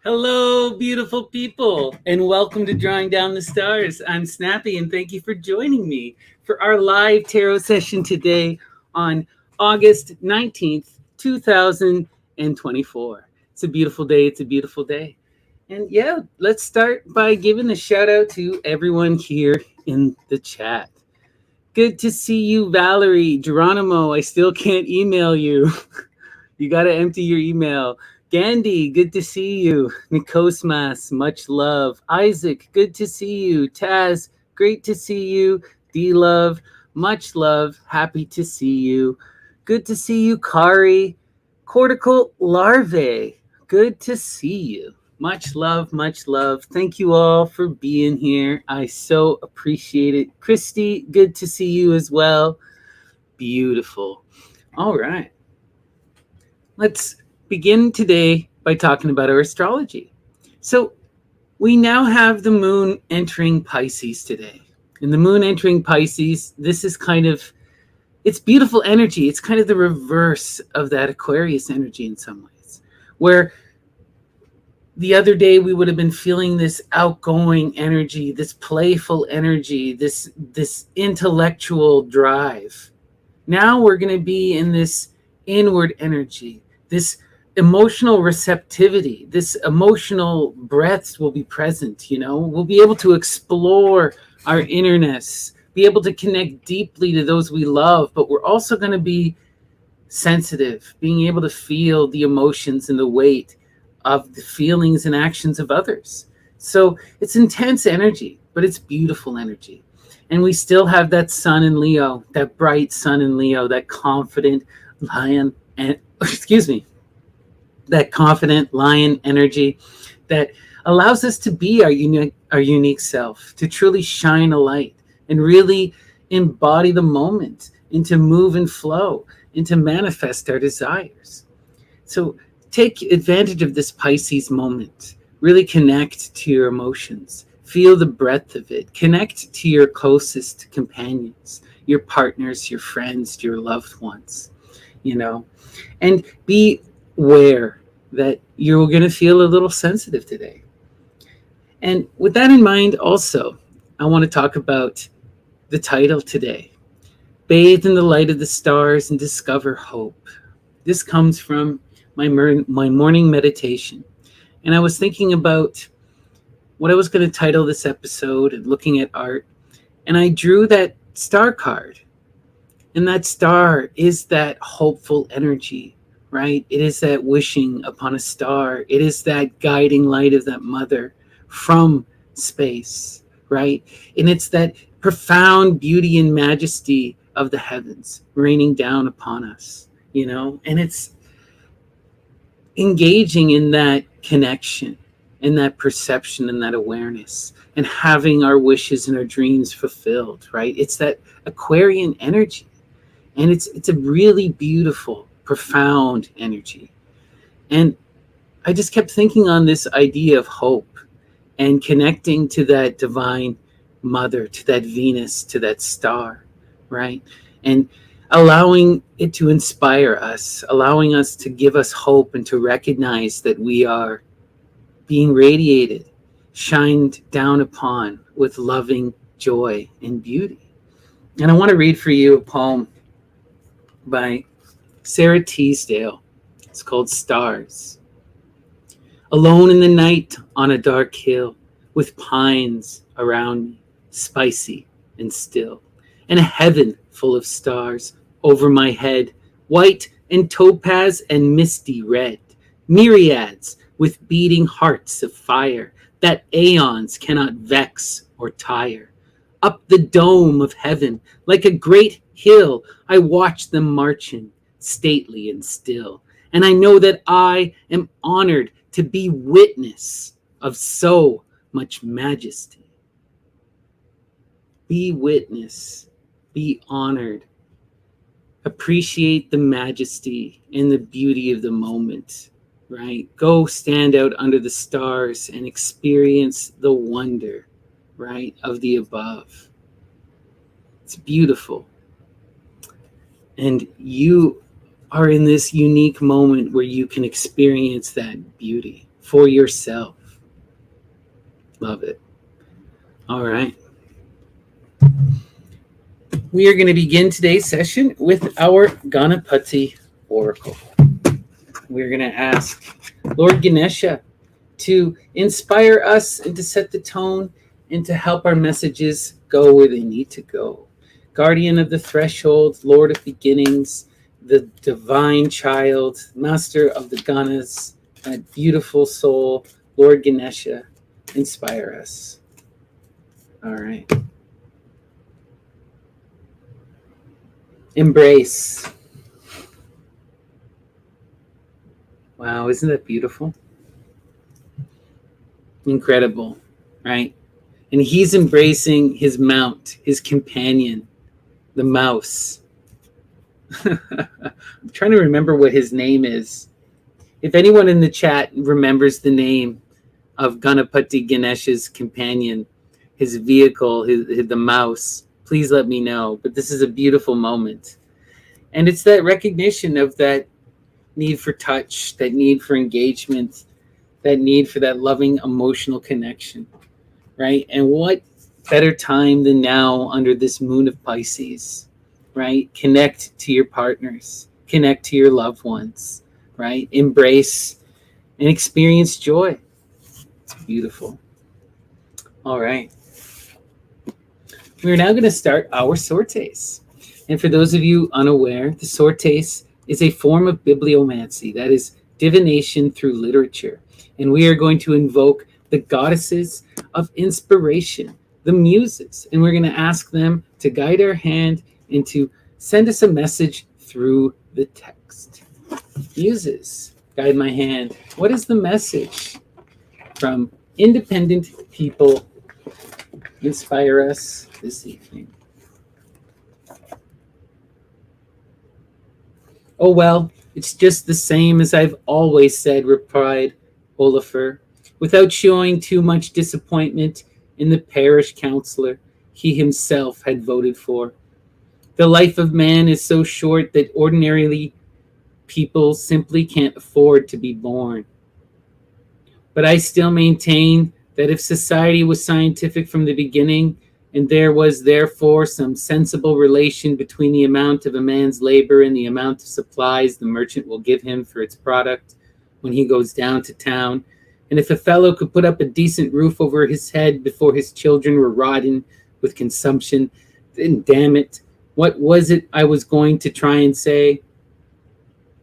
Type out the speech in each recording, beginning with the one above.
Hello, beautiful people, and welcome to Drawing Down the Stars. I'm Snappy, and thank you for joining me for our live tarot session today on August 19th, 2024. It's a beautiful day. It's a beautiful day. And yeah, let's start by giving a shout out to everyone here in the chat. Good to see you, Valerie. Geronimo, I still can't email you. You got to empty your email. Gandhi, good to see you. Nikosmas, much love. Isaac, good to see you. Taz, great to see you. D-Love, much love. Happy to see you. Good to see you, Kari. Cortical larvae, good to see you. Much love, much love. Thank you all for being here. I so appreciate it. Christy, good to see you as well. Beautiful. All right. Let's begin today by talking about our astrology. So we now have the moon entering Pisces today. And the moon entering Pisces, this is it's beautiful energy. It's kind of the reverse of that Aquarius energy in some ways, where the other day we would have been feeling this outgoing energy, this playful energy, this intellectual drive. Now we're going to be in this inward energy, this emotional receptivity, this emotional breaths will be present. We'll be able to explore our innerness, be able to connect deeply to those we love, but we're also going to be sensitive, being able to feel the emotions and the weight of the feelings and actions of others. So it's intense energy, but it's beautiful energy. And we still have that sun in Leo, that bright sun in Leo, that confident lion, and that confident lion energy that allows us to be our unique self, to truly shine a light and really embody the moment, and to move and flow, and to manifest our desires. So take advantage of this Pisces moment. Really connect to your emotions. Feel the breadth of it. Connect to your closest companions, your partners, your friends, your loved ones, and be aware that you're going to feel a little sensitive today. And with that in mind, also, I want to talk about the title today: Bathe in the light of the stars and discover hope. This comes from my morning meditation. And I was thinking about what I was going to title this episode and looking at art. And I drew that star card. And that star is that hopeful energy, right? It is that wishing upon a star. It is that guiding light of that mother from space, right? And it's that profound beauty and majesty of the heavens raining down upon us, and it's engaging in that connection, in that perception, and that awareness, and having our wishes and our dreams fulfilled, right? It's that Aquarian energy. And it's a really beautiful, profound energy. And I just kept thinking on this idea of hope and connecting to that divine mother, to that Venus, to that star, right? And allowing it to inspire us, allowing us to give us hope and to recognize that we are being radiated, shined down upon with loving joy and beauty. And I want to read for you a poem by Sarah Teasdale. It's called Stars. Alone in the night on a dark hill, with pines around me, spicy and still, and a heaven full of stars over my head, white and topaz and misty red, myriads with beating hearts of fire that aeons cannot vex or tire. Up the dome of heaven, like a great hill, I watch them marching, stately and still. And I know that I am honored to be witness of so much majesty. Be witness, be honored. Appreciate the majesty and the beauty of the moment, right? Go stand out under the stars and experience the wonder, right, of the above. It's beautiful. And you are in this unique moment where you can experience that beauty for yourself. Love it. All right. We are going to begin today's session with our Ganapati Oracle. We're going to ask Lord Ganesha to inspire us and to set the tone and to help our messages go where they need to go. Guardian of the threshold, Lord of beginnings, the divine child, master of the Ganas, that beautiful soul, Lord Ganesha, inspire us. All right. Embrace. Wow, isn't that beautiful? Incredible, right? And he's embracing his mount, his companion, the mouse. I'm trying to remember what his name is. If anyone in the chat remembers the name of Ganapati Ganesha's companion, his vehicle, the mouse, please let me know. But this is a beautiful moment. And it's that recognition of that need for touch, that need for engagement, that need for that loving emotional connection, right? And what better time than now under this moon of Pisces, right? Connect to your partners, connect to your loved ones, right? Embrace and experience joy. It's beautiful. All right. We're now going to start our sortes. And for those of you unaware, the sortes is a form of bibliomancy, that is divination through literature. And we are going to invoke the goddesses of inspiration, the muses, and we're going to ask them to guide our hand and to send us a message through the text. Muses, guide my hand. What is the message from independent people? Inspire us this evening. Oh, well, it's just the same as I've always said, replied Olafur, without showing too much disappointment in the parish councillor he himself had voted for. The life of man is so short that ordinarily people simply can't afford to be born. But I still maintain that if society was scientific from the beginning, and there was therefore some sensible relation between the amount of a man's labor and the amount of supplies the merchant will give him for its product when he goes down to town, and if a fellow could put up a decent roof over his head before his children were rotten with consumption, then damn it, what was it I was going to try and say?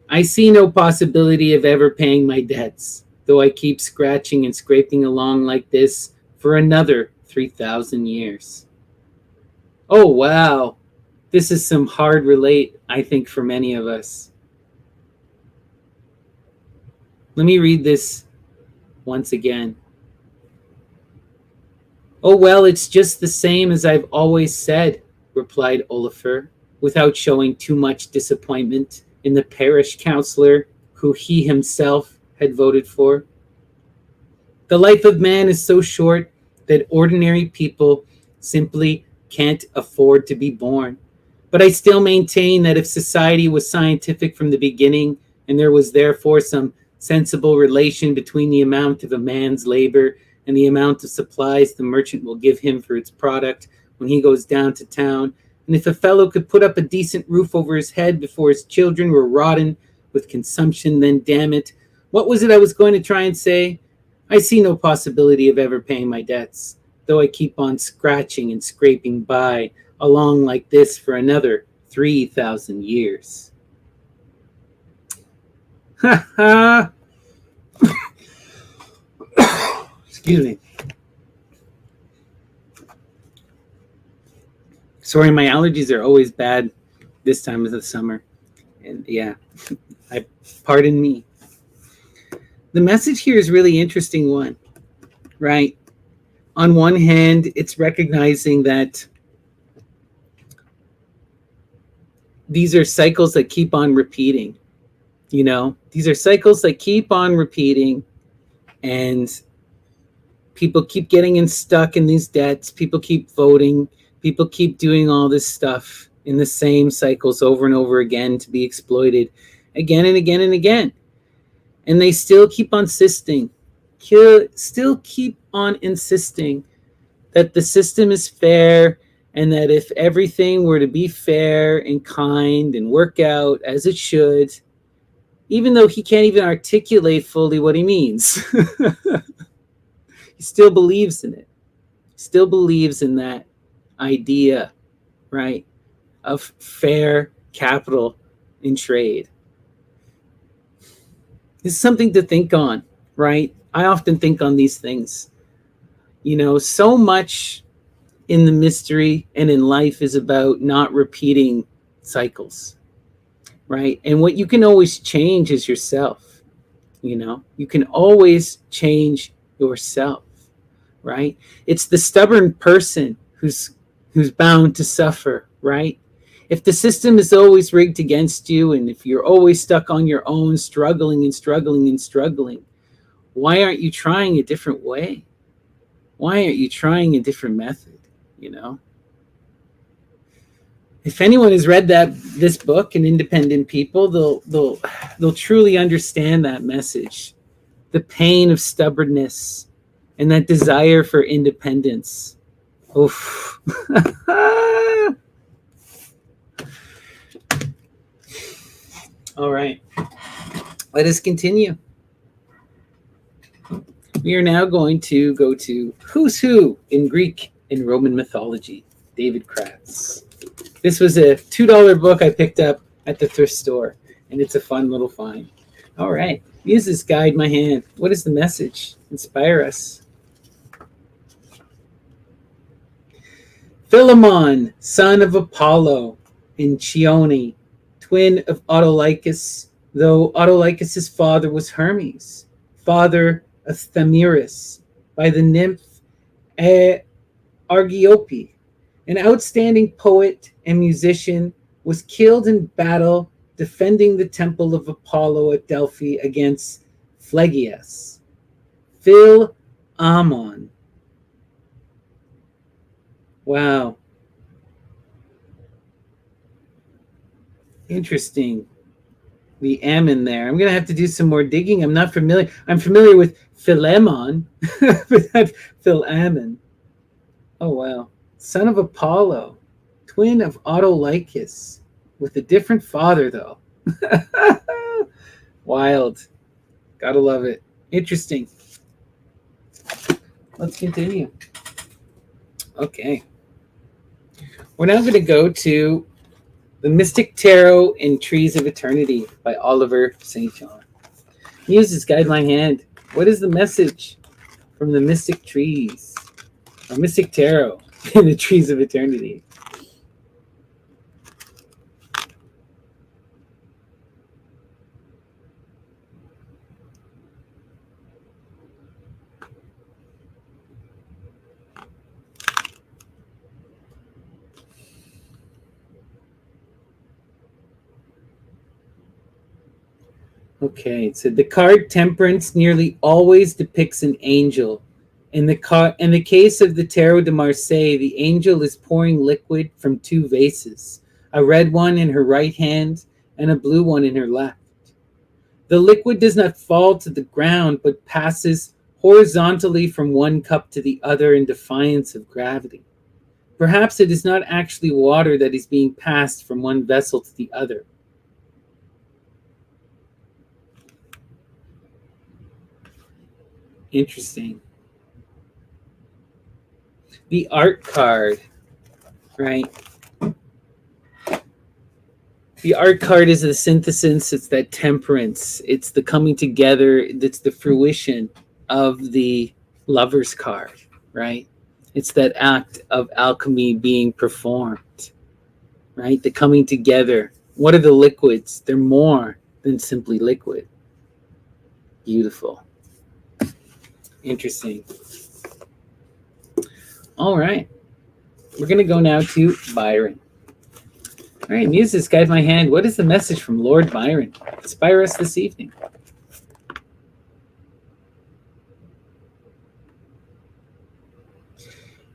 I see no possibility of ever paying my debts, though I keep scratching and scraping along like this for another 3,000 years. Oh, wow. This is some hard relate, I think, for many of us. Let me read this once again. Oh, well, it's just the same as I've always said, replied Olafur, without showing too much disappointment in the parish councillor who he himself had voted for. The life of man is so short that ordinary people simply can't afford to be born. But I still maintain that if society was scientific from the beginning, and there was therefore some sensible relation between the amount of a man's labor and the amount of supplies the merchant will give him for its product when he goes down to town, and if a fellow could put up a decent roof over his head before his children were rotten with consumption, then damn it, what was it I was going to try and say? I see no possibility of ever paying my debts, though I keep on scratching and scraping by along like this for another 3,000 years. Ha ha! Excuse me. Sorry, my allergies are always bad this time of the summer. And yeah, pardon me. The message here is really interesting one, right? On one hand, it's recognizing that these are cycles that keep on repeating. You know, these are cycles that keep on repeating, and people keep getting stuck in these debts. People keep voting. People keep doing all this stuff in the same cycles over and over again to be exploited again and again and again. And they still keep on insisting he'll still keep on insisting that the system is fair and that if everything were to be fair and kind and work out as it should, even though he can't even articulate fully what he means, he still believes in it. Still believes in that idea, right, of fair capital in trade. It's something to think on, right? I often think on these things. You know, so much in the mystery and in life is about not repeating cycles, right? And what you can always change is yourself. You know, you can always change yourself, right? It's the stubborn person who's bound to suffer, right? If the system is always rigged against you, and if you're always stuck on your own, struggling and struggling and struggling, why aren't you trying a different way? Why aren't you trying a different method? You know, if anyone has read this book, An Independent People, they'll truly understand that message, the pain of stubbornness and that desire for independence. Oof. All right, let us continue. We are now going to go to Who's Who in Greek and Roman Mythology, David Kratz. This was a $2 book I picked up at the thrift store, and it's a fun little find. All right, Muses guide my hand. What is the message? Inspire us. Philemon, son of Apollo and Chione, twin of Autolycus, though Autolycus' father was Hermes, father of Thamyris, by the nymph Argiope, an outstanding poet and musician, was killed in battle defending the temple of Apollo at Delphi against Phlegias. Philemon. Wow. Interesting. The M in there. I'm going to have to do some more digging. I'm not familiar. I'm familiar with Philemon, but not Philemon. Oh, wow. Son of Apollo, twin of Autolycus, with a different father, though. Wild. Gotta love it. Interesting. Let's continue. Okay. We're now going to go to The Mystic Tarot in Trees of Eternity by Oliver St. John. Muses, guide my hand. What is the message from the Mystic Trees, or Mystic Tarot in the Trees of Eternity? Okay, so the card Temperance nearly always depicts an angel. In the case of the Tarot de Marseille, the angel is pouring liquid from two vases, a red one in her right hand and a blue one in her left. The liquid does not fall to the ground, but passes horizontally from one cup to the other in defiance of gravity. Perhaps it is not actually water that is being passed from one vessel to the other. Interesting. The art card, right? The art card is the synthesis, it's that temperance, it's the coming together, it's the fruition of the lover's card, right? It's that act of alchemy being performed, right? The coming together. What are the liquids? They're more than simply liquid. Beautiful. Interesting. All right. We're going to go now to Byron. All right, Muses, guide my hand. What is the message from Lord Byron? Inspire us this evening.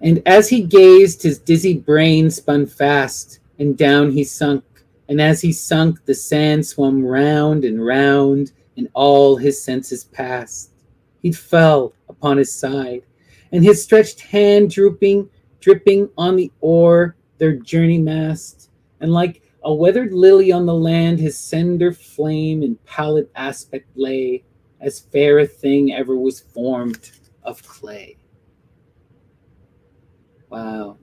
And as he gazed, his dizzy brain spun fast, and down he sunk. And as he sunk, the sand swam round, and all his senses passed. he fell upon his side, and his stretched hand dripping on the oar, their journey mast, and like a weathered lily on the land, his slender flame and pallid aspect lay, as fair a thing ever was formed of clay. Wow.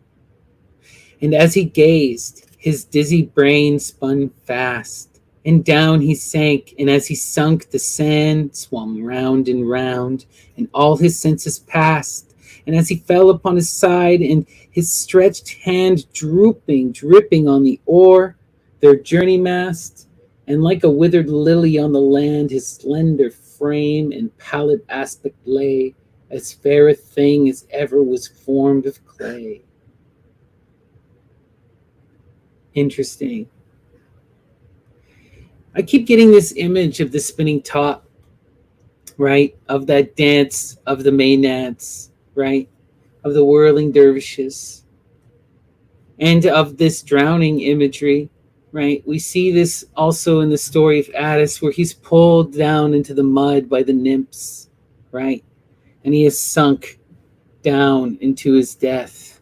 And as he gazed, his dizzy brain spun fast, and down he sank, and as he sunk, the sand swam round and round, and all his senses passed. And as he fell upon his side, and his stretched hand dripping on the oar, their journey mast, and like a withered lily on the land, his slender frame and pallid aspect lay, as fair a thing as ever was formed of clay. Interesting. I keep getting this image of the spinning top, right? Of that dance of the Maenads, right? Of the whirling dervishes, and of this drowning imagery, right? We see this also in the story of Attis, where he's pulled down into the mud by the nymphs, right? And he is sunk down into his death.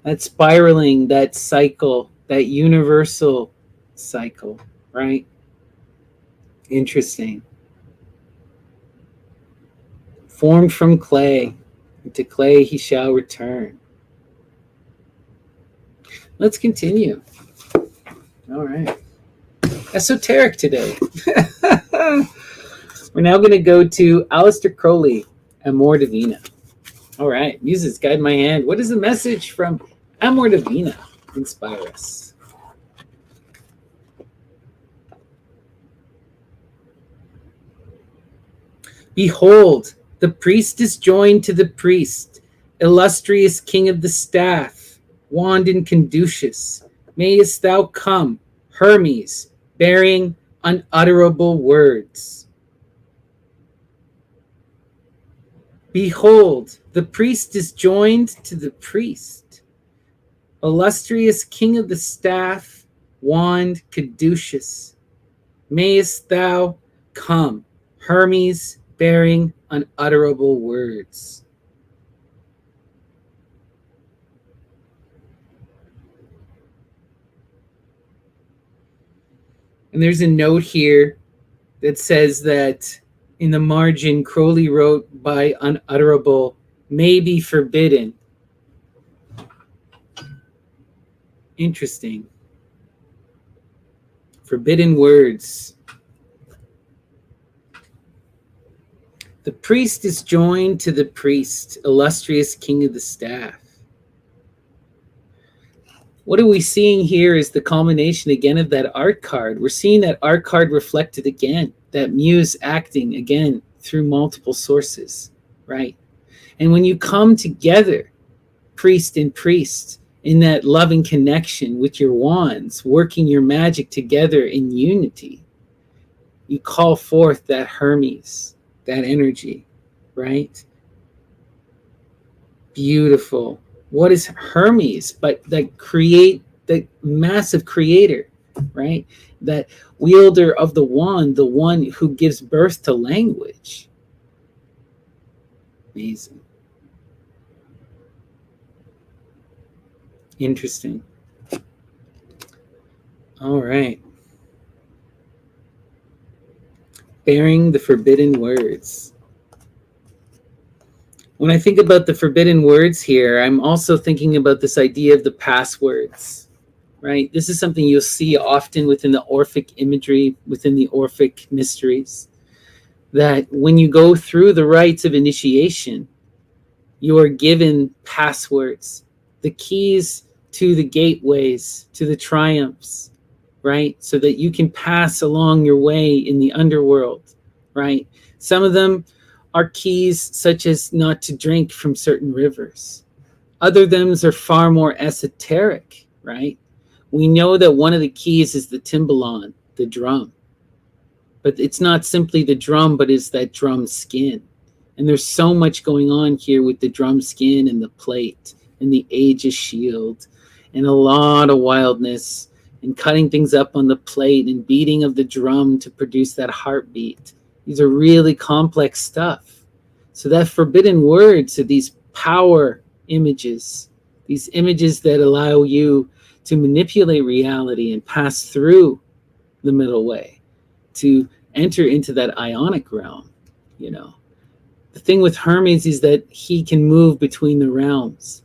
That spiraling, that cycle, that universal cycle, right? Interesting. Formed from clay, and to clay he shall return. Let's continue. All right. Esoteric today. We're now going to go to Aleister Crowley, Amor Divina. All right. Muses, guide my hand. What is the message from Amor Divina? Inspire us. Behold, the priest is joined to the priest, illustrious king of the staff, wand and caduceus. Mayest thou come, Hermes, bearing unutterable words. Behold, the priest is joined to the priest, illustrious king of the staff, wand, caduceus. Mayest thou come, Hermes, bearing unutterable words. And there's a note here that says that in the margin, Crowley wrote, by unutterable may be forbidden. Interesting. Forbidden words. The priest is joined to the priest, illustrious king of the staff. What are we seeing here is the culmination again of that art card. We're seeing that art card reflected again, that muse acting again through multiple sources, right? And when you come together, priest and priest, in that loving connection with your wands, working your magic together in unity, you call forth that Hermes, that energy, right? Beautiful. What is Hermes but the massive creator, right? That wielder of the one who gives birth to language. Amazing. Interesting. All right. Bearing the forbidden words. When I think about the forbidden words here, I'm also thinking about this idea of the passwords, right? This is something you'll see often within the Orphic imagery, within the Orphic mysteries, that when you go through the rites of initiation, you are given passwords, the keys to the gateways, to the triumphs, right? So that you can pass along your way in the underworld, right? Some of them are keys such as not to drink from certain rivers. Other them's are far more esoteric, right? We know that one of the keys is the timbalon, the drum. But it's not simply the drum, but it's that drum skin. And there's so much going on here with the drum skin and the plate and the Aegis shield and a lot of wildness and cutting things up on the plate and beating of the drum to produce that heartbeat These are really complex stuff. So that forbidden words are these power images, these images that allow you to manipulate reality and pass through the middle way, to enter into that ionic realm. You know, the thing with Hermes is that he can move between the realms,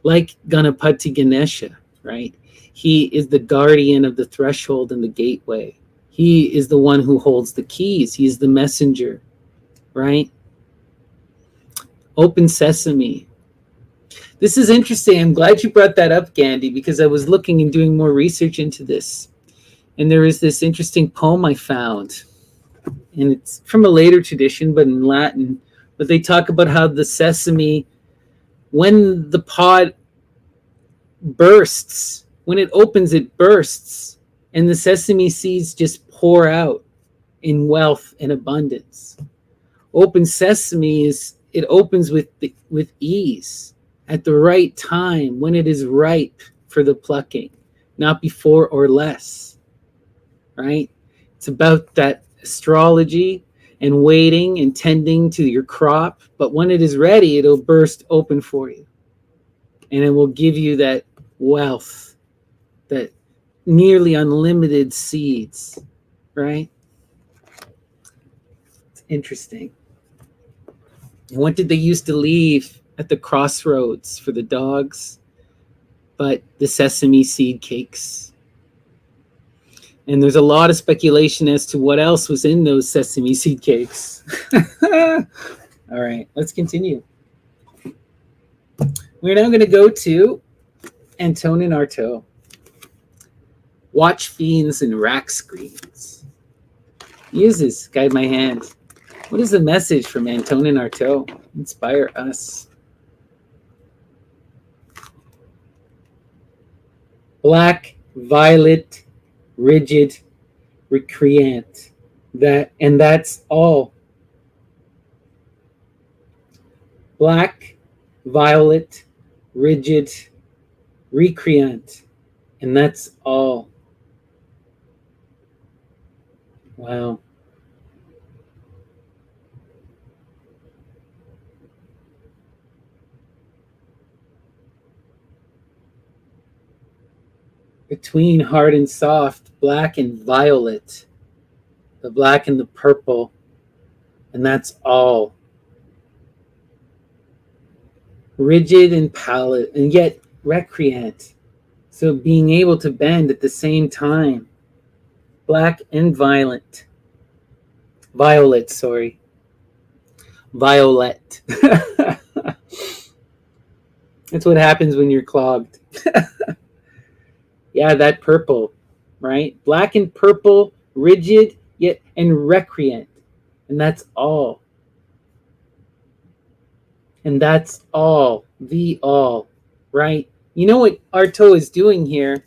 like Ganapati Ganesha, right? He is the guardian of the threshold and the gateway. He is the one who holds the keys. He is the messenger, right? Open sesame. This is interesting. I'm glad you brought that up, Gandhi, because I was looking and doing more research into this. And there is this interesting poem I found, and it's from a later tradition, but in Latin. But they talk about how the sesame, when the pod bursts, when it opens, it bursts, and the sesame seeds just pour out in wealth and abundance. Open sesame is, it opens with ease at the right time when it is ripe for the plucking, not before or less, right? It's about that astrology and waiting and tending to your crop, but when it is ready, it'll burst open for you, and it will give you that wealth, that nearly unlimited seeds, right? It's interesting. And what did they used to leave at the crossroads for the dogs? But the sesame seed cakes. And there's a lot of speculation as to what else was in those sesame seed cakes. All right, let's continue. We're now going to go to Antonin Artaud. Watch fiends and rack screens. Muses, guide my hand. What is the message from Antonin Artaud? Inspire us. Black, violet, rigid, recreant. That's all. Black, violet, rigid, recreant. And that's all. Wow. Between hard and soft, black and violet, the black and the purple, and that's all. Rigid and pallid, and yet recreant. So being able to bend at the same time. Black and violet. Violet, sorry. Violet. That's what happens when you're clogged. Yeah, that purple, right? Black and purple, rigid, yet and recreant. And that's all. And that's all. The all, right? You know what Artaud is doing here?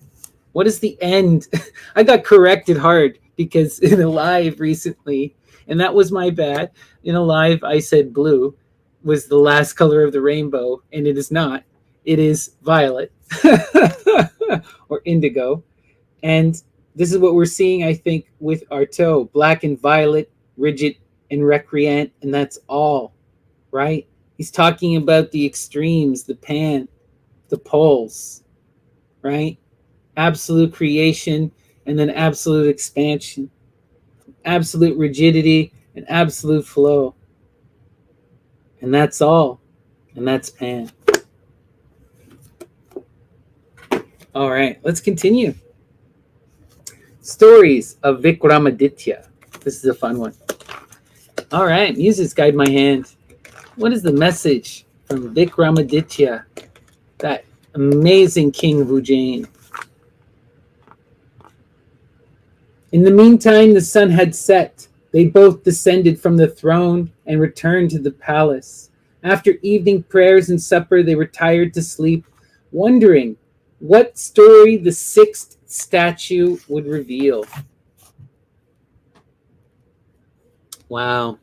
What is the end? I got corrected hard because in a live recently, and that was my bad. In a live, I said blue was the last color of the rainbow, and it is not. It is violet or indigo. And this is what we're seeing, I think, with Artaud. Black and violet, rigid and recreant, and that's all, right? He's talking about the extremes, the pan, the poles, right? Absolute creation and then absolute expansion, absolute rigidity and absolute flow. And that's all. And that's pan. All right, let's continue. Stories of Vikramaditya. This is a fun one. All right, muses, guide my hand. What is the message from Vikramaditya, that amazing king of Ujjain? In the meantime, the sun had set. They both descended from the throne and returned to the palace. After evening prayers and supper, they retired to sleep, wondering what story the sixth statue would reveal. Wow.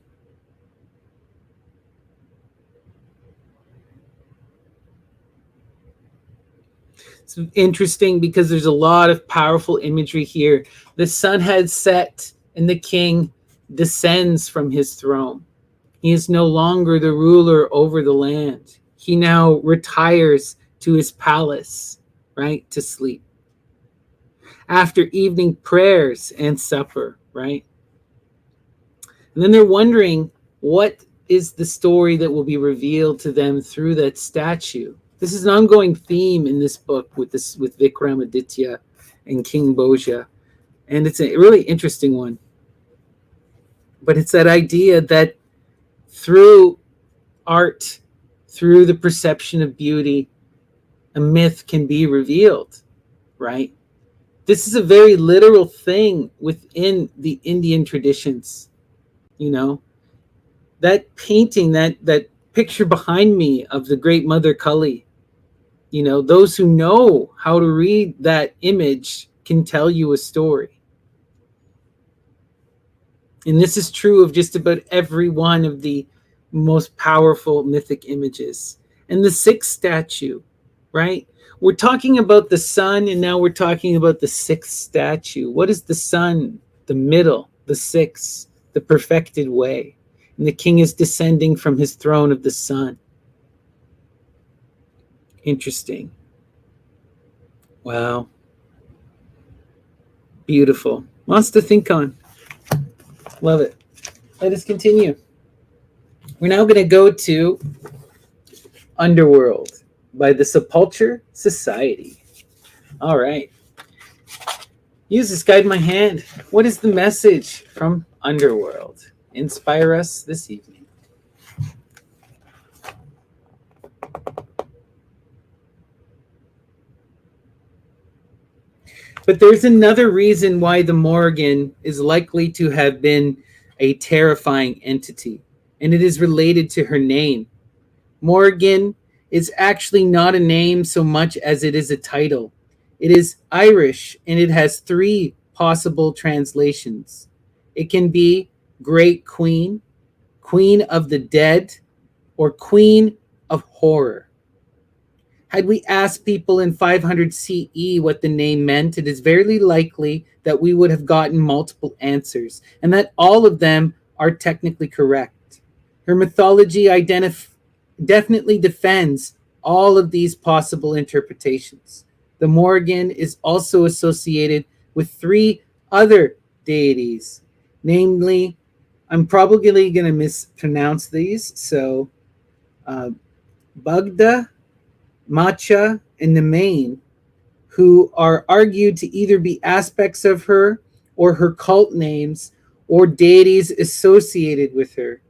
It's interesting because there's a lot of powerful imagery here. The sun had set and the king descends from his throne. He is no longer the ruler over the land. He now retires to his palace, right, to sleep. After evening prayers and supper, right? And then they're wondering, what is the story that will be revealed to them through that statue? This is an ongoing theme in this book with Vikramaditya and King Bhoja. And it's a really interesting one. But it's that idea that through art, through the perception of beauty, a myth can be revealed, right? This is a very literal thing within the Indian traditions, you know. That painting, that picture behind me of the great Mother Kali, you know, those who know how to read that image can tell you a story. And this is true of just about every one of the most powerful mythic images. And the sixth statue, right? We're talking about the sun, and now we're talking about the sixth statue. What is the sun? The middle, the sixth, the perfected way. And the king is descending from his throne of the sun. Interesting. Wow. Beautiful. Lots to think on. Love it. Let us continue. We're now going to go to Underworld by the Sepulture Society. All right. Use this guide in my hand. What is the message from Underworld? Inspire us this evening. But there's another reason why the Morrigan is likely to have been a terrifying entity, and it is related to her name. Morrigan is actually not a name so much as it is a title. It is Irish, and it has three possible translations. It can be Great Queen, Queen of the Dead, or Queen of Horror. Had we asked people in 500 CE what the name meant, it is very likely that we would have gotten multiple answers, and that all of them are technically correct. Her mythology definitely defends all of these possible interpretations. The Morrigan is also associated with three other deities, namely, I'm probably going to mispronounce these, so Bugda, Macha, and Nemain, who are argued to either be aspects of her or her cult names or deities associated with her.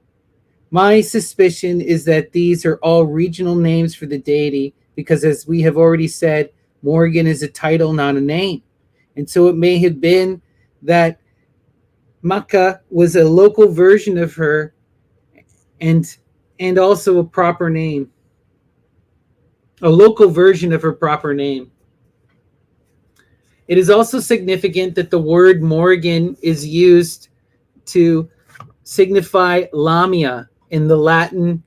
My suspicion is that these are all regional names for the deity because, as we have already said, Morrigan is a title, not a name. And so it may have been that Macha was a local version of her and also a proper name. A local version of her proper name. It is also significant that the word Morrigan is used to signify Lamia in the Latin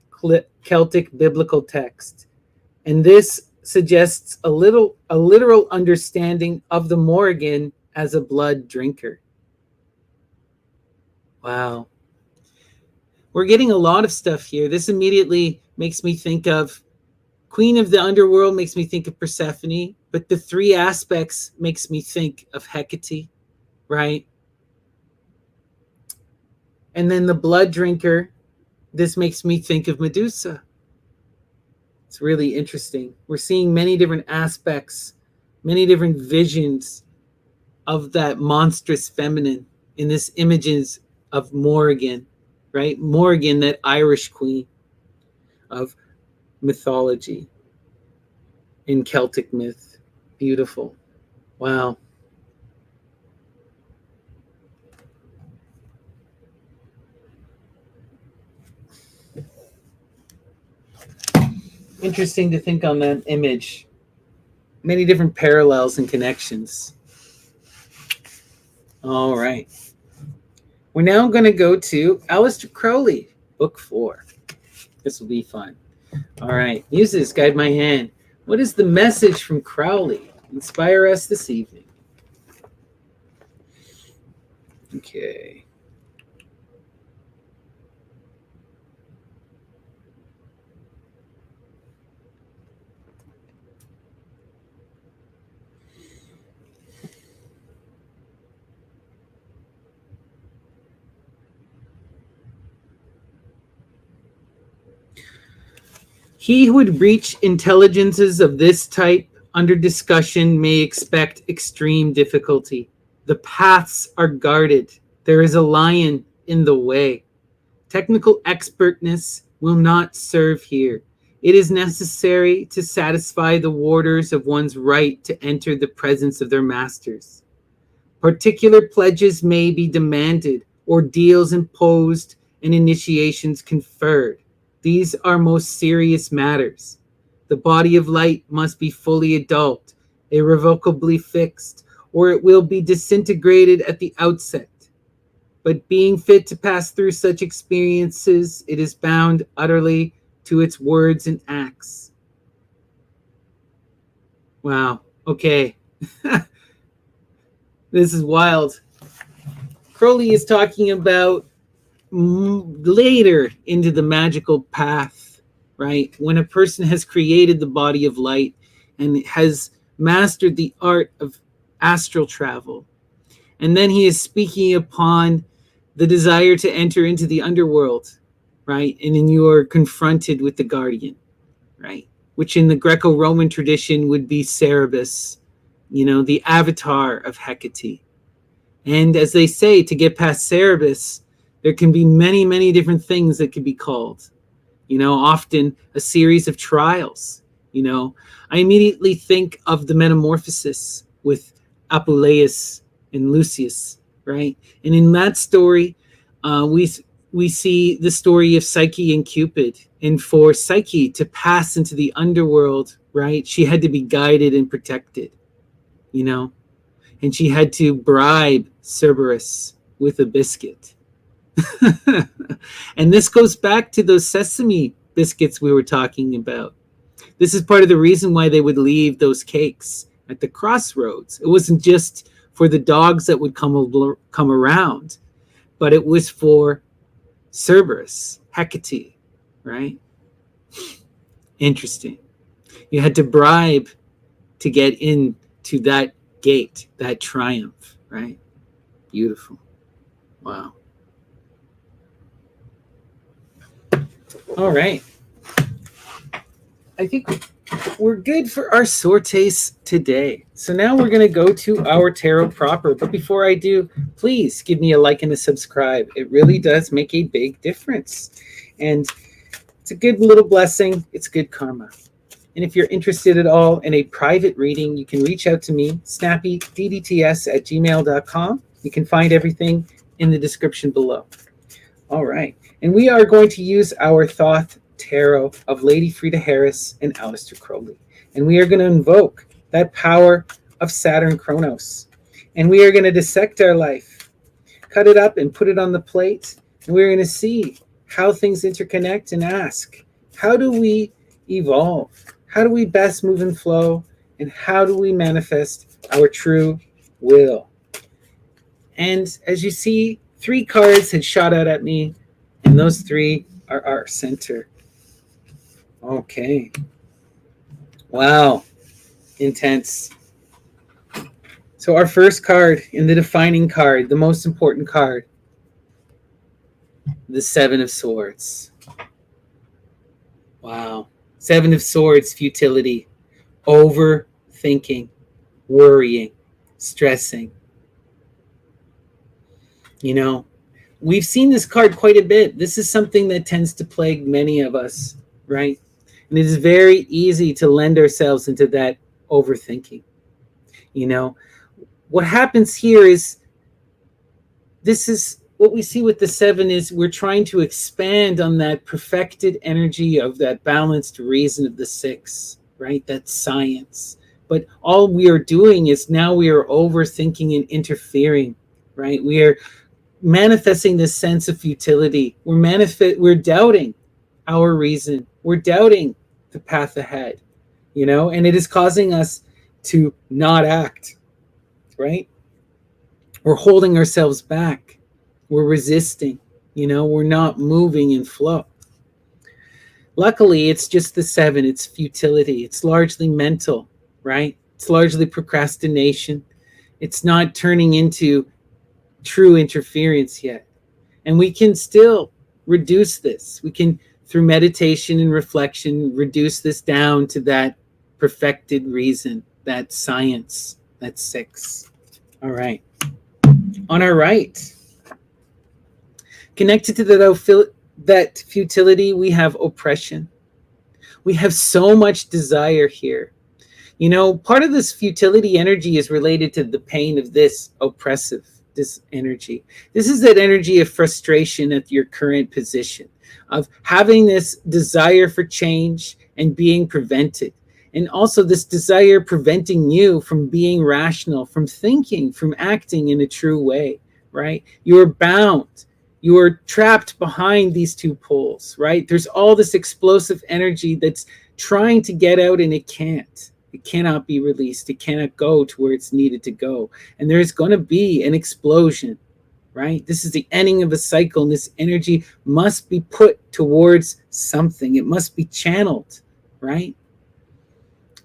Celtic biblical text. And this suggests a literal understanding of the Morrigan as a blood drinker. Wow. We're getting a lot of stuff here. This immediately makes me think of Queen of the Underworld, makes me think of Persephone, but the three aspects makes me think of Hecate, right? And then the blood drinker, this makes me think of Medusa. It's really interesting. We're seeing many different aspects, many different visions of that monstrous feminine in this images of Morrigan, right? Morrigan, that Irish queen of mythology in Celtic myth. Beautiful. Wow. Interesting to think on that image. Many different parallels and connections. All right. We're now going to go to Aleister Crowley, book 4. This will be fun. All right. Muses, guide my hand. What is the message from Crowley? Inspire us this evening. Okay. He who would reach intelligences of this type under discussion may expect extreme difficulty. The paths are guarded. There is a lion in the way. Technical expertness will not serve here. It is necessary to satisfy the warders of one's right to enter the presence of their masters. Particular pledges may be demanded, ordeals imposed, and initiations conferred. These are most serious matters. The body of light must be fully adult, irrevocably fixed, or it will be disintegrated at the outset. But being fit to pass through such experiences, it is bound utterly to its words and acts. Wow, okay. This is wild. Crowley is talking about later into the magical path, right? When a person has created the body of light and has mastered the art of astral travel. And then he is speaking upon the desire to enter into the underworld, right? And then you are confronted with the guardian, right? Which in the Greco-Roman tradition would be Cerberus, the avatar of Hecate. And as they say, to get past Cerberus, there can be many, many different things that could be called. Often a series of trials. I immediately think of the metamorphosis with Apuleius and Lucius, right? And in that story, we see the story of Psyche and Cupid. And for Psyche to pass into the underworld, right, she had to be guided and protected, and she had to bribe Cerberus with a biscuit. And this goes back to those sesame biscuits we were talking about. This is part of the reason why they would leave those cakes at the crossroads. It wasn't just for the dogs that would come around, but it was for Cerberus, Hecate, right? Interesting. You had to bribe to get into that gate, that triumph, right? Beautiful. Wow. All right. I think we're good for our sorties today. So now we're going to go to our tarot proper. But before I do, please give me a like and a subscribe. It really does make a big difference. And it's a good little blessing. It's good karma. And if you're interested at all in a private reading, you can reach out to me, snappydts@gmail.com. You can find everything in the description below. All right. And we are going to use our Thoth Tarot of Lady Frida Harris and Aleister Crowley. And we are going to invoke that power of Saturn Kronos. And we are going to dissect our life, cut it up and put it on the plate. And we're going to see how things interconnect and ask, how do we evolve? How do we best move and flow? And how do we manifest our true will? And as you see, 3 cards had shot out at me, and those 3 are our center. Okay. Wow. Intense. So our first card in the defining card, the most important card, the 7 of Swords. Wow. 7 of Swords, futility, overthinking, worrying, stressing. We've seen this card quite a bit. This is something that tends to plague many of us, right? And it is very easy to lend ourselves into that overthinking. What happens here is, this is what we see with the 7 is we're trying to expand on that perfected energy of that balanced reason of the 6, right? That's science. But all we are doing is now we are overthinking and interfering, right? We are manifesting this sense of futility. We're doubting our reason. We're doubting the path ahead, and it is causing us to not act, right? We're holding ourselves back. We're resisting, we're not moving in flow. Luckily, it's just the 7. It's futility. It's largely mental, right? It's largely procrastination. It's not turning into true interference yet. And we can still reduce this. We can through meditation and reflection, reduce this down to that perfected reason, that science. That's 6. All right. On our right, connected to that futility, we have oppression. We have so much desire here. You know, part of this futility energy is related to the pain of this oppressive, this energy. This is that energy of frustration at your current position, of having this desire for change and being prevented. And also this desire preventing you from being rational, from thinking, from acting in a true way, right? You are bound. You are trapped behind these two poles, right? There's all this explosive energy that's trying to get out and it can't. It cannot be released. It cannot go to where it's needed to go. And there's going to be an explosion, right? This is the ending of a cycle, and this energy must be put towards something. It must be channeled, right?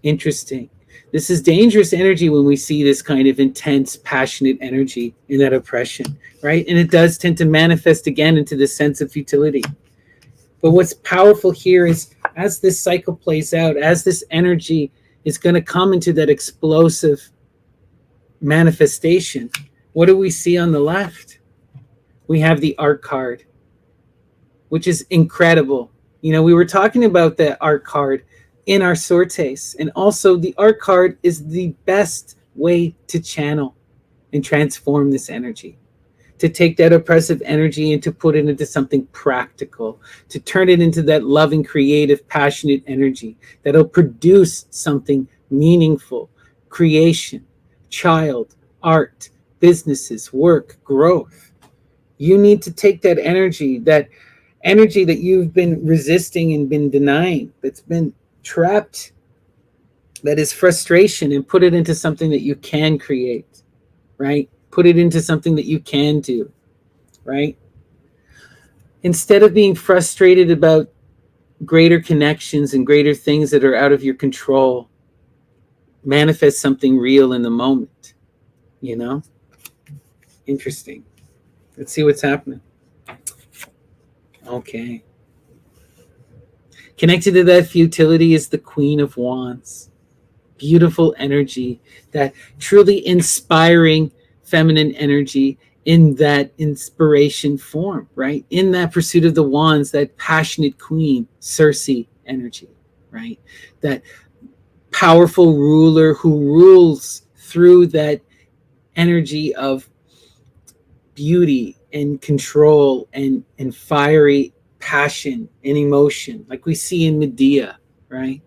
Interesting. This is dangerous energy when we see this kind of intense, passionate energy in that oppression, right? And it does tend to manifest again into this sense of futility. But what's powerful here is as this cycle plays out, as this energy is going to come into that explosive manifestation, what do we see on the left? We have the art card, which is incredible. You know, we were talking about the art card in our sortes, and also the art card is the best way to channel and transform this energy, to take that oppressive energy and to put it into something practical, to turn it into that loving, creative, passionate energy that'll produce something meaningful, creation, child, art, businesses, work, growth. You need to take that energy that you've been resisting and been denying, that's been trapped, that is frustration, and put it into something that you can create, right? Put it into something that you can do, right? Instead of being frustrated about greater connections and greater things that are out of your control, manifest something real in the moment, you know? Interesting. Let's see what's happening. Okay. Connected to that futility is the Queen of Wands. Beautiful energy, that truly inspiring feminine energy in that inspiration form, right? In that pursuit of the wands, that passionate queen, Circe energy, right? That powerful ruler who rules through that energy of beauty and control and fiery passion and emotion, like we see in Medea, right?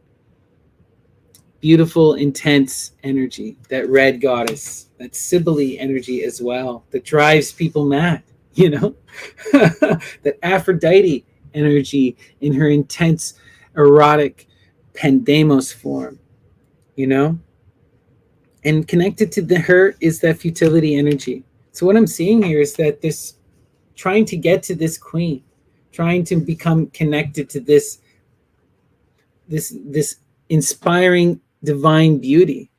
Beautiful, intense energy, that red goddess, that Cybele energy as well, that drives people mad, you know? That Aphrodite energy in her intense, erotic Pandemos form, you know? And connected to her is that futility energy. So what I'm seeing here is that this trying to get to this queen, trying to become connected to this inspiring divine beauty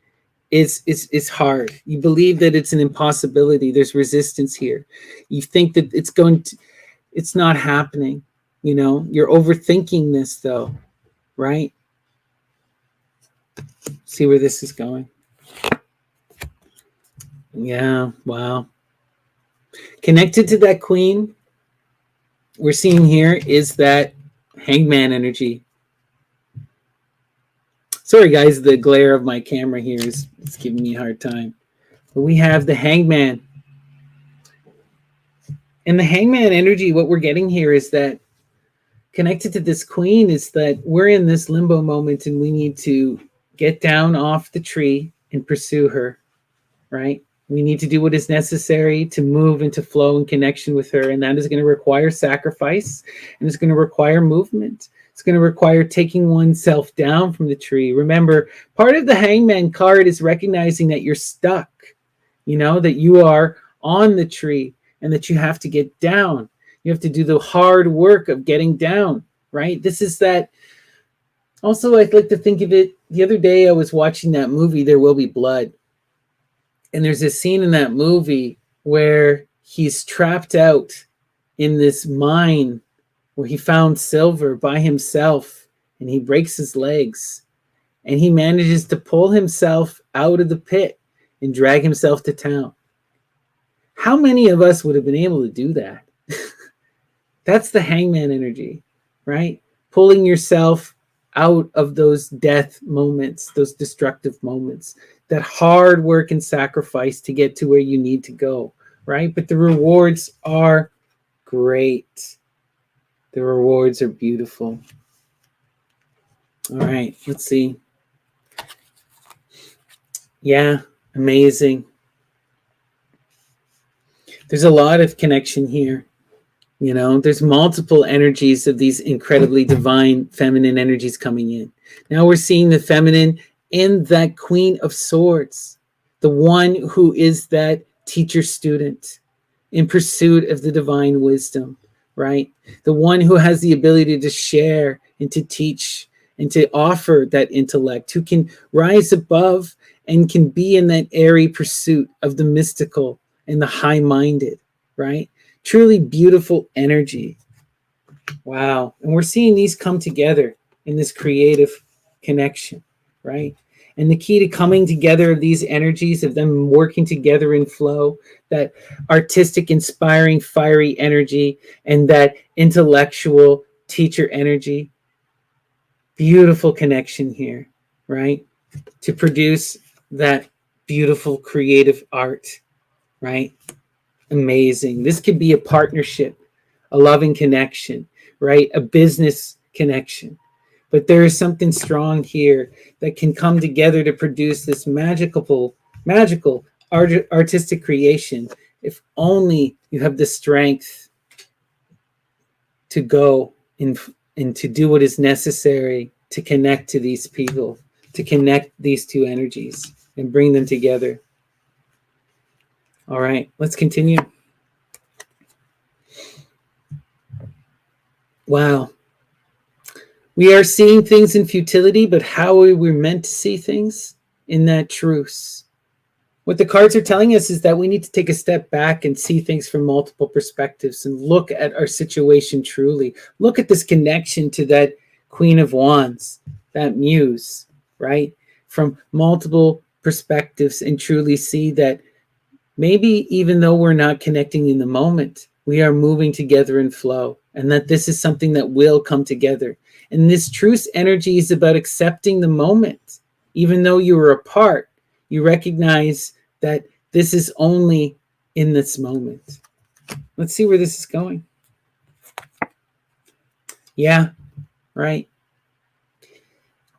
is hard. You believe that it's an impossibility. There's resistance here. You think that it's not happening. You know, you're overthinking this though, right? See where this is going. Yeah, wow. Connected to that queen, we're seeing here is that hangman energy. Sorry, guys, the glare of my camera here is giving me a hard time. But we have the hangman. And the hangman energy, what we're getting here is that connected to this queen is that we're in this limbo moment and we need to get down off the tree and pursue her, right? We need to do what is necessary to move into flow and connection with her. And that is going to require sacrifice, and it's going to require movement. It's going to require taking oneself down from the tree. Remember, part of the hangman card is recognizing that you're stuck, you know, that you are on the tree and that you have to get down. You have to do the hard work of getting down, right? This is that. Also, I'd like to think of it. The other day I was watching that movie, There Will Be Blood. And there's a scene in that movie where he's trapped out in this mine where he found silver by himself and he breaks his legs and he manages to pull himself out of the pit and drag himself to town. How many of us would have been able to do that? That's the hangman energy, right? Pulling yourself out of those death moments, those destructive moments, that hard work and sacrifice to get to where you need to go, right? But the rewards are great. The rewards are beautiful. All right, let's see. Yeah, amazing. There's a lot of connection here. You know, there's multiple energies of these incredibly divine feminine energies coming in. Now we're seeing the feminine in that Queen of Swords, the one who is that teacher student in pursuit of the divine wisdom, right? The one who has the ability to share and to teach and to offer that intellect, who can rise above and can be in that airy pursuit of the mystical and the high-minded, right? Truly beautiful energy. Wow. And we're seeing these come together in this creative connection, right? And the key to coming together of these energies, of them working together in flow, that artistic, inspiring, fiery energy, and that intellectual teacher energy, beautiful connection here, right? To produce that beautiful creative art, right? Amazing. This could be a partnership, a loving connection, right? A business connection. But there is something strong here that can come together to produce this magical artistic creation, if only you have the strength to go and to do what is necessary to connect to these people, to connect these two energies and bring them together. All right, let's continue. Wow. We are seeing things in futility, but how are we meant to see things? In that truce. What the cards are telling us is that we need to take a step back and see things from multiple perspectives and look at our situation truly. Look at this connection to that Queen of Wands, that muse, right? From multiple perspectives, and truly see that maybe even though we're not connecting in the moment, we are moving together in flow, and that this is something that will come together. And this truce energy is about accepting the moment. Even though you were apart, you recognize that this is only in this moment. Let's see where this is going. Yeah, right.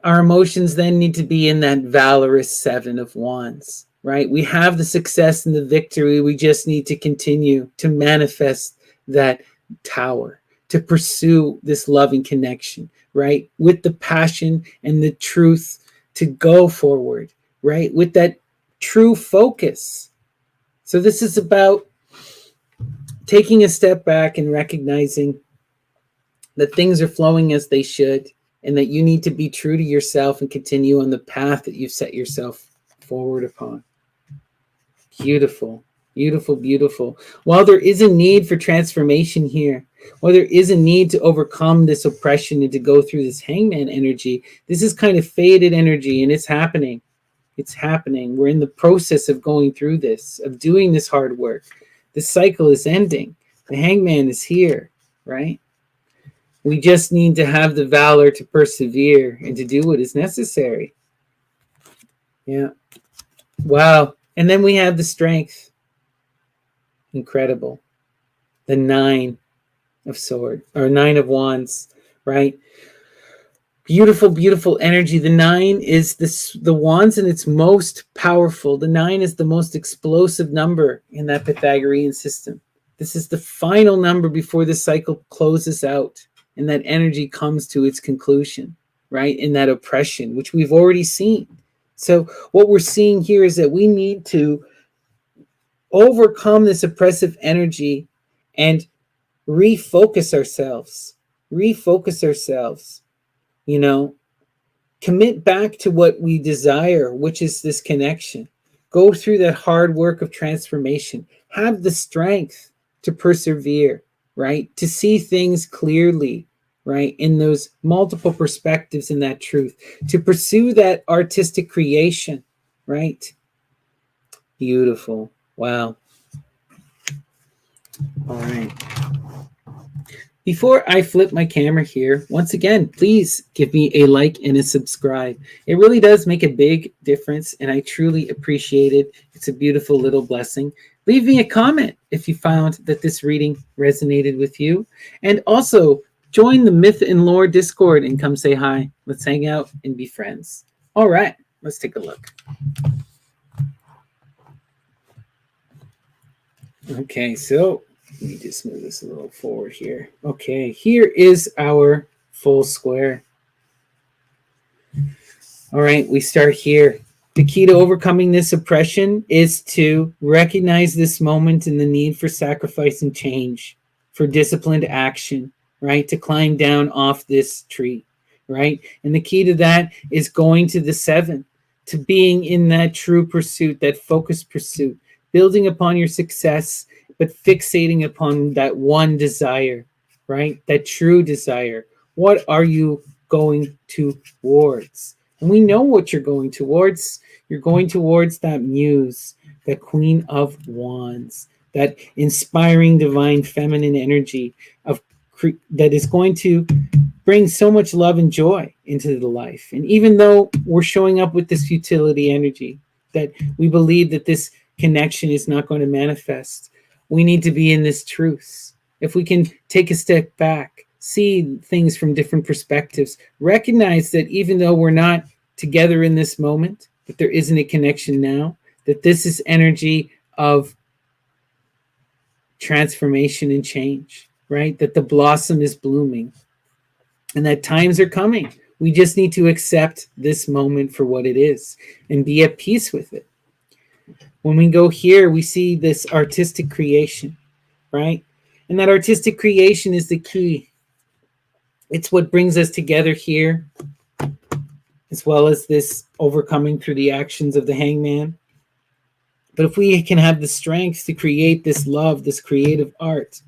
Our emotions then need to be in that valorous Seven of Wands, right? We have the success and the victory. We just need to continue to manifest that Tower, to pursue this loving connection, right? With the passion and the truth to go forward, right? With that true focus. So this is about taking a step back and recognizing that things are flowing as they should, and that you need to be true to yourself and continue on the path that you've set yourself forward upon. Beautiful, beautiful, beautiful. While there is a need for transformation here, while there is a need to overcome this oppression and to go through this hangman energy, this is kind of faded energy, and it's happening. It's happening. We're in the process of going through this, of doing this hard work. The cycle is ending. The hangman is here, right? We just need to have the valor to persevere and to do what is necessary. Yeah. Wow. And then we have the strength. Incredible. The Nine of Swords, or Nine of Wands, right? Beautiful, beautiful energy. The Nine is the Wands in its most powerful. The Nine is the most explosive number in that Pythagorean system. This is the final number before the cycle closes out and that energy comes to its conclusion, right? In that oppression, which we've already seen. So what we're seeing here is that we need to overcome this oppressive energy and refocus ourselves, you know, commit back to what we desire, which is this connection. Go through that hard work of transformation. Have the strength to persevere, right? To see things clearly, right? In those multiple perspectives in that truth, to pursue that artistic creation, right? Beautiful. Wow. All right. Before I flip my camera here, once again, please give me a like and a subscribe. It really does make a big difference, and I truly appreciate it. It's a beautiful little blessing. Leave me a comment if you found that this reading resonated with you. And also, join the Myth and Lore Discord and come say hi. Let's hang out and be friends. All right, let's take a look. Okay, so let me just move this a little forward here. Okay, here is our full square. All right, we start here. The key to overcoming this oppression is to recognize this moment and the need for sacrifice and change, for disciplined action, right? To climb down off this tree, right? And the key to that is going to the 7, to being in that true pursuit, that focused pursuit, building upon your success, but fixating upon that one desire, right? That true desire. What are you going towards? And we know what you're going towards. You're going towards that muse, that Queen of Wands, that inspiring divine feminine energy of that is going to bring so much love and joy into the life. And even though we're showing up with this futility energy, that we believe that this connection is not going to manifest, we need to be in this truth. If we can take a step back, see things from different perspectives, recognize that even though we're not together in this moment, that there isn't a connection now, that this is energy of transformation and change, right? That the blossom is blooming and that times are coming. We just need to accept this moment for what it is and be at peace with it. When we go here, we see this artistic creation, right? And that artistic creation is the key. It's what brings us together here, as well as this overcoming through the actions of the hangman. But if we can have the strength to create this love, this creative art,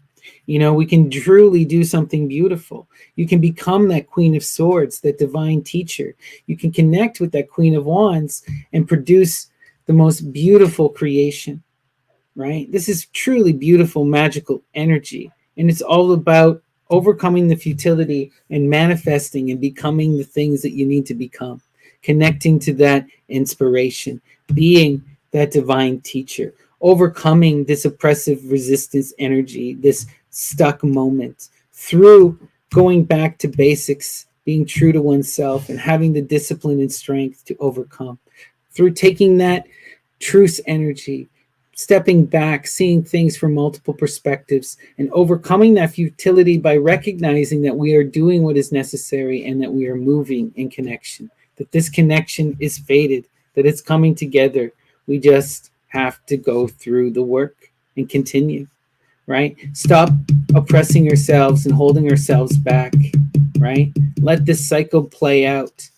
we can truly do something beautiful. You can become that Queen of Swords, that divine teacher. You can connect with that Queen of Wands and produce the most beautiful creation, right? This is truly beautiful, magical energy. And it's all about overcoming the futility and manifesting and becoming the things that you need to become, connecting to that inspiration, being that divine teacher, overcoming this oppressive resistance energy, this stuck moment through going back to basics, being true to oneself and having the discipline and strength to overcome, through taking that truce energy, stepping back, seeing things from multiple perspectives, and overcoming that futility by recognizing that we are doing what is necessary and that we are moving in connection, that this connection is fated, that it's coming together. We just have to go through the work and continue, right? Stop oppressing yourselves and holding yourselves back, right? Let this cycle play out,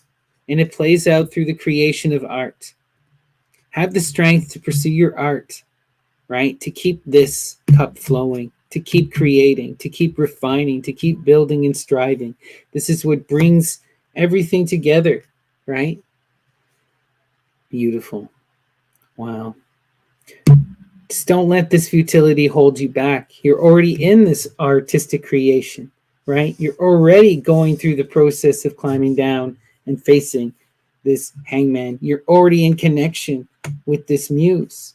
and it plays out through the creation of art. Have the strength to pursue your art, right? To keep this cup flowing, to keep creating, to keep refining, to keep building and striving. This is what brings everything together, right? Beautiful. Wow. Just don't let this futility hold you back. You're already in this artistic creation, right? You're already going through the process of climbing down and facing this hangman. You're already in connection with this muse.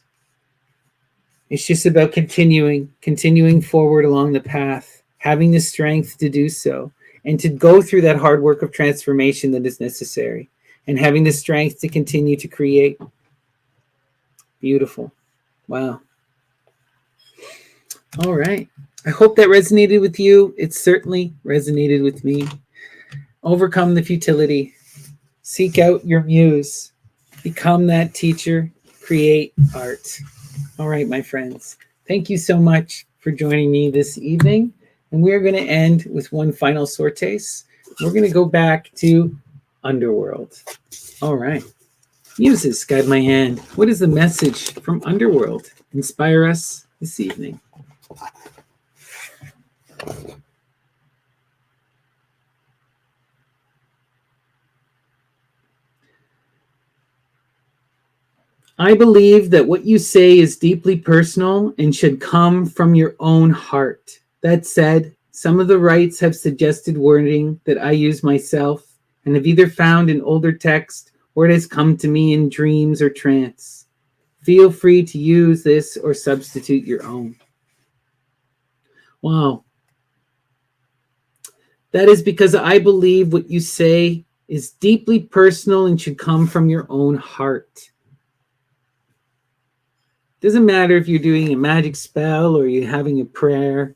It's just about continuing forward along the path, having the strength to do so, and to go through that hard work of transformation that is necessary, and having the strength to continue to create. Beautiful. Wow. All right. I hope that resonated with you. It certainly resonated with me. Overcome the futility. Seek out your muse. Become that teacher. Create art. All right, my friends. Thank you so much for joining me this evening. And we're going to end with one final sorties. We're going to go back to Underworld. All right. Muses, guide my hand. What is the message from Underworld? Inspire us this evening. I believe that what you say is deeply personal and should come from your own heart. That said, some of the rites have suggested wording that I use myself and have either found in older text or it has come to me in dreams or trance. Feel free to use this or substitute your own. Wow. That is because I believe what you say is deeply personal and should come from your own heart. Doesn't matter if you're doing a magic spell or you're having a prayer.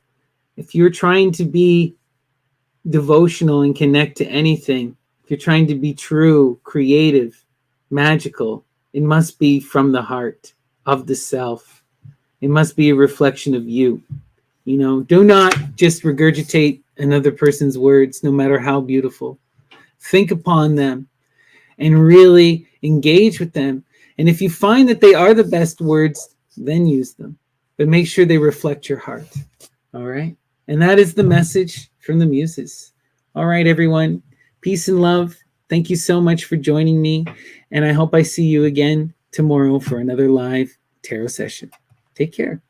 If you're trying to be devotional and connect to anything, if you're trying to be true, creative, magical, it must be from the heart of the self. It must be a reflection of you. You know, do not just regurgitate another person's words, no matter how beautiful. Think upon them and really engage with them. And if you find that they are the best words, then use them. But make sure they reflect your heart. All right? And that is the message from the Muses. All right, everyone. Peace and love. Thank you so much for joining me. And I hope I see you again tomorrow for another live tarot session. Take care.